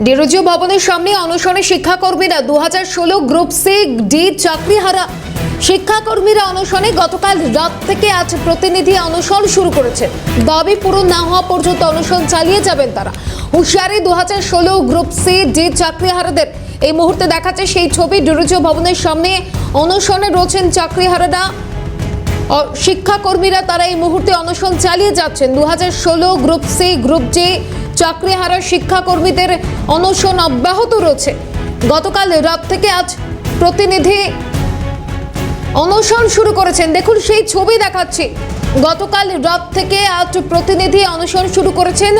ডিরোজিও ভবনের সামনে অনশনে শিক্ষাকর্মীরা 2016 গ্রুপ সি ডি চাকরিহারা শিক্ষাকর্মীরা অনশনে গতকাল রাত থেকে আজ প্রতিনিধি অনশন শুরু করেছে। দাবি পূরণ না হওয়া পর্যন্ত অনশন চালিয়ে যাবেন তারা। হুঁশিয়ারি 2016 গ্রুপ সি ডি চাকরিহারাদের। এই মুহূর্তে দেখাচ্ছে সেই ছবি। ডিরোজিও ভবনের সামনে অনশনে রয়েছেন চাকরিহারারা, শিক্ষাকর্মীরা। তারা এই মুহূর্তে অনশন চালিয়ে যাচ্ছেন। 2016 গ্রুপ সি গ্রুপ ডি চাকরিহারা শিক্ষাকর্মীদের অনশন অব্যাহত রয়েছে। গতকাল রাত থেকে আজ প্রতিনিধি অনশন শুরু করেছেন। দেখুন সেই ছবি দেখাচ্ছি। গতকাল রাত থেকে আজ প্রতিনিধি অনশন শুরু করেছেন।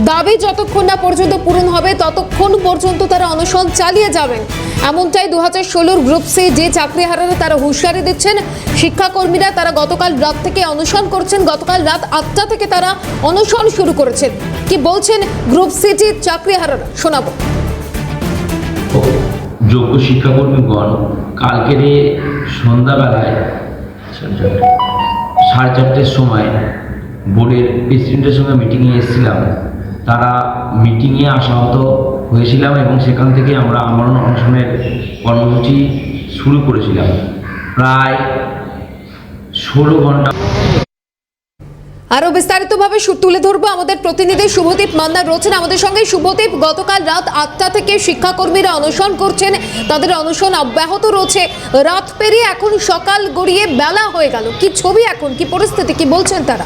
দাবি যতক্ষণ না পর্যন্ত পূরণ হবে ততক্ষণ পর্যন্ত তারা অনশন চালিয়ে যাবেন। এমনটাই 2016 গ্রুপ সি যে চাকরিহারারা তারা হুঁশিয়ারি দিচ্ছেন। শিক্ষাকর্মীরা তারা গতকাল রাত থেকে অনশন করছেন। গতকাল রাত 8টা থেকে তারা অনশন শুরু করেছেন। কি বলছেন গ্রুপ সি যে চাকরিহারারা শোনাবো। যোগ্য শিক্ষাকর্মীগণ কালকের সন্ধ্যাবেলায় 4:30টার সময় বোর্ডের প্রেসিডেন্টের সঙ্গে মিটিংয়ে এসেছিলাম। তারা মিটিংয়ে আশাহত হয়েছিলাম এবং সেখান থেকে আমরা আমরণ অনশনের কর্মসূচি শুরু করেছিলাম। প্রায় 16 ঘন্টা। আরো বিস্তারিতভাবে তুলে ধরবো আমাদের প্রতিনিধি শুভদীপ মান্না রয়েছেন আমাদের সঙ্গে। শুভদীপ, গতকাল রাত 8টা থেকে শিক্ষাকর্মীরা অনশন করছেন, তাদের অনশন অব্যাহত রয়েছে। রাত পেরিয়ে এখন সকাল গড়িয়ে বেলা হয়ে গেল। কি ছবি এখন, কি পরিস্থিতি, কি বলছেন তারা?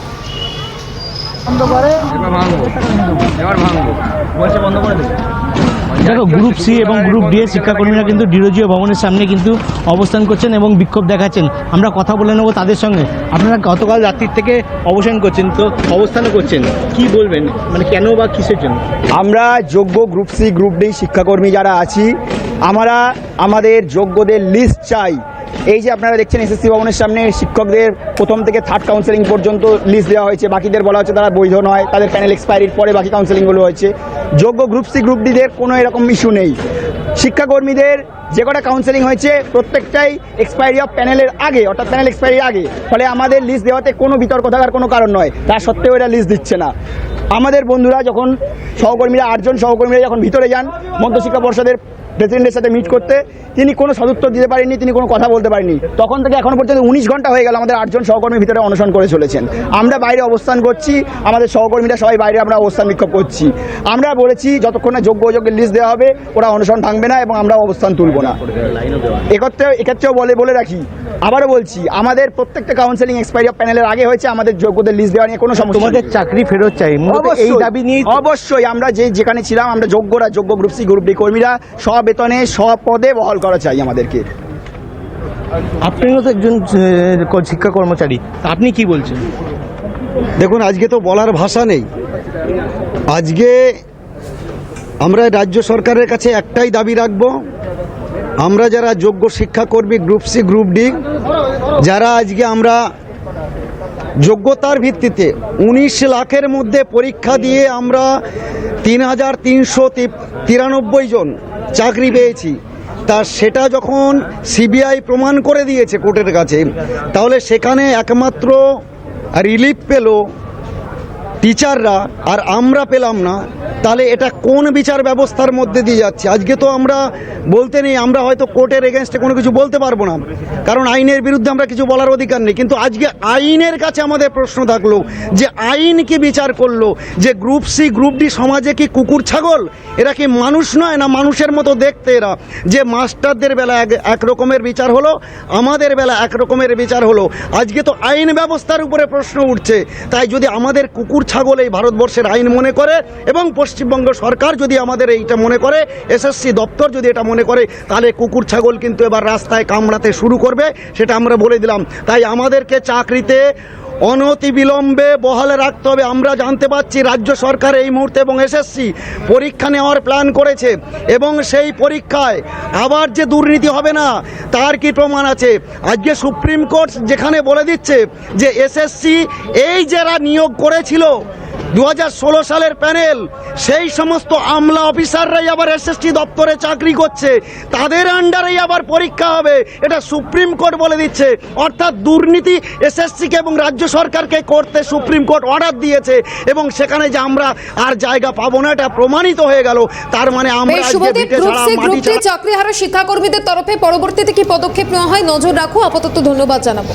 দেখো, গ্রুপ সি এবং গ্রুপ ডি এর শিক্ষাকর্মীরা কিন্তু ডিরোজিও ভবনের সামনে কিন্তু অবস্থান করছেন এবং বিক্ষোভ দেখাচ্ছেন। আমরা কথা বলে নেব তাদের সঙ্গে। আপনারা গতকাল রাত্রির থেকে অবস্থান করছেন, তো অবস্থানও করছেন, কি বলবেন, মানে কেন বা কিসের জন্য? আমরা যোগ্য গ্রুপ সি গ্রুপ ডি শিক্ষাকর্মী যারা আছি, আমরা আমাদের যোগ্যদের লিস্ট চাই। এই যে আপনারা দেখছেন এসএসসি ভবনের সামনে শিক্ষকদের প্রথম থেকে থার্ড কাউন্সেলিং পর্যন্ত লিস্ট দেওয়া হয়েছে। বাকিদের বলা হচ্ছে তারা বৈধ নয়, তাদের প্যানেল এক্সপায়ারির পরে বাকি কাউন্সেলিংগুলো হয়েছে। যোগ্য গ্রুপ সি গ্রুপ ডিদের কোনো এরকম ইস্যু নেই। শিক্ষাকর্মীদের যে কটা কাউন্সেলিং হয়েছে প্রত্যেকটাই এক্সপায়ারি অফ প্যানেলের আগে, অর্থাৎ প্যানেল এক্সপায়ারির আগে। ফলে আমাদের লিস্ট দেওয়াতে কোনো বিতর্ক থাকার কোনো কারণ নয়। তা সত্ত্বেও এরা লিস্ট দিচ্ছে না। আমাদের বন্ধুরা যখন সহকর্মীরা 8 জন সহকর্মীরা যখন ভিতরে যান মধ্যশিক্ষা পর্ষদের প্রেসিডেন্টের সাথে মিট করতে, তিনি কোনো সদুত্তর দিতে পারেননি, তিনি কোনো কথা বলতে পারেননি। তখন থেকে এখনো পর্যন্ত 19 ঘন্টা হয়ে গেল আমাদের 8 জন সহকর্মী ভিতরে অনশন করে চলেছেন। আমরা বাইরে অবস্থান করছি, আমাদের সহকর্মীরা সবাই বাইরে আমরা অবস্থান বিক্ষোভ করছি। আমরা বলেছি যতক্ষণ না যোগ্য অযোগ্যের লিস্ট দেওয়া হবে ওরা অনশন ভাঙবে না এবং আমরা অবস্থান তুলব না। এক্ষেত্রেও বলে রাখি, আবারও বলছি, আমাদের প্রত্যেকটা কাউন্সেলিং এক্সপায়ারি অফ প্যানেলের আগে হয়েছে। আমাদের যোগ্যদের লিস্ট দেওয়া নিয়ে কোনো সমস্যা। তোমাদের চাকরি ফেরত চাই, এই দাবি নিয়ে অবশ্যই আমরা যেখানে ছিলাম, আমরা যোগ্যরা, যোগ্য গ্রুপ সি গ্রুপ ডি কর্মীরা সব বেতনে সব পদে বহাল করা চাই আমাদেরকে। আপনিও তো একজন শিক্ষা কর্মচারী, আপনি কি বলছেন? দেখুন, আজকে তো বলার ভাষা নেই। আজকে আমরা রাজ্য সরকারের কাছে একটাই দাবি রাখব, আমরা যারা যোগ্য শিক্ষাকর্মী গ্রুপ সি গ্রুপ ডি, যারা আজকে আমরা যোগ্যতার ভিত্তিতে 19 লাখের মধ্যে পরীক্ষা দিয়ে আমরা 3393 জন চাকরি পেয়েছি, তা সেটা যখন সিবিআই প্রমাণ করে দিয়েছে কোর্টের কাছে, তাহলে সেখানে একমাত্র রিলিফ পেল টিচাররা আর আমরা পেলাম না। তাহলে এটা কোন বিচার ব্যবস্থার মধ্যে দিয়ে যাচ্ছে? আজকে তো আমরা বলতে নেই, আমরা হয়তো কোর্টের এগেনস্টে কোনো কিছু বলতে পারবো না, কারণ আইনের বিরুদ্ধে আমরা কিছু বলার অধিকার নেই। কিন্তু আজকে আইনের কাছে আমাদের প্রশ্ন থাকলো যে আইন কি বিচার করলো যে গ্রুপ সি গ্রুপ ডি সমাজে কি কুকুর ছাগল? এরা কি মানুষ নয়, না মানুষের মতো দেখতে এরা? যে মাস্টারদের বেলা এক রকমের বিচার হলো, আমাদের বেলা এক রকমের বিচার হলো। আজকে তো আইন ব্যবস্থার উপরে প্রশ্ন উঠছে। তাই যদি আমাদের কুকুর ছাগল এই ভারতবর্ষের আইন মনে করে এবং পশ্চিমবঙ্গ সরকার যদি আমাদের এইটা মনে করে, এসএসসি দপ্তর যদি এটা মনে করে, তাহলে কুকুর ছাগল কিন্তু এবার রাস্তায় কামড়াতে শুরু করবে, সেটা আমরা বলে দিলাম। তাই আমাদেরকে চাকরিতে অনতিবিলম্বে বহালে রাখতে হবে। আমরা জানতে পাচ্ছি রাজ্য সরকার এই মুহূর্তে এবং এসএসসি পরীক্ষা নেওয়ার প্ল্যান করেছে এবং সেই পরীক্ষায় আবার যে দুর্নীতি হবে না তার কি প্রমাণ আছে? আজকে সুপ্রিম কোর্ট যেখানে বলে দিচ্ছে যে এসএসসি এই যারা নিয়োগ করেছিল 2016 সালের প্যানেল, সেই সমস্ত আমলা অফিসাররাই আবার এসএসসি দপ্তরে চাকরি করছে, তাদের আন্ডারেই আবার পরীক্ষা হবে, এটা সুপ্রিম কোর্ট বলে দিচ্ছে। অর্থাৎ দুর্নীতি এসএসসিকে এবং রাজ্য সরকারকে করতে সুপ্রিম কোর্ট অর্ডার দিয়েছে, এবং সেখানে যে আমরা আর জায়গা পাবো না এটা প্রমাণিত হয়ে গেল। তার মানে আমরা বেশ, আজকে শুভদীপ, ভিটে গ্রুপ ছাড়া সি মাটি গ্রুপ ডি ছাড়া চাকরিহারা শিক্ষাকর্মীদের তরফে পরবর্তীতে কি পদক্ষেপ নেওয়া হয় নজর রাখো। আপাতত ধন্যবাদ জানাবো।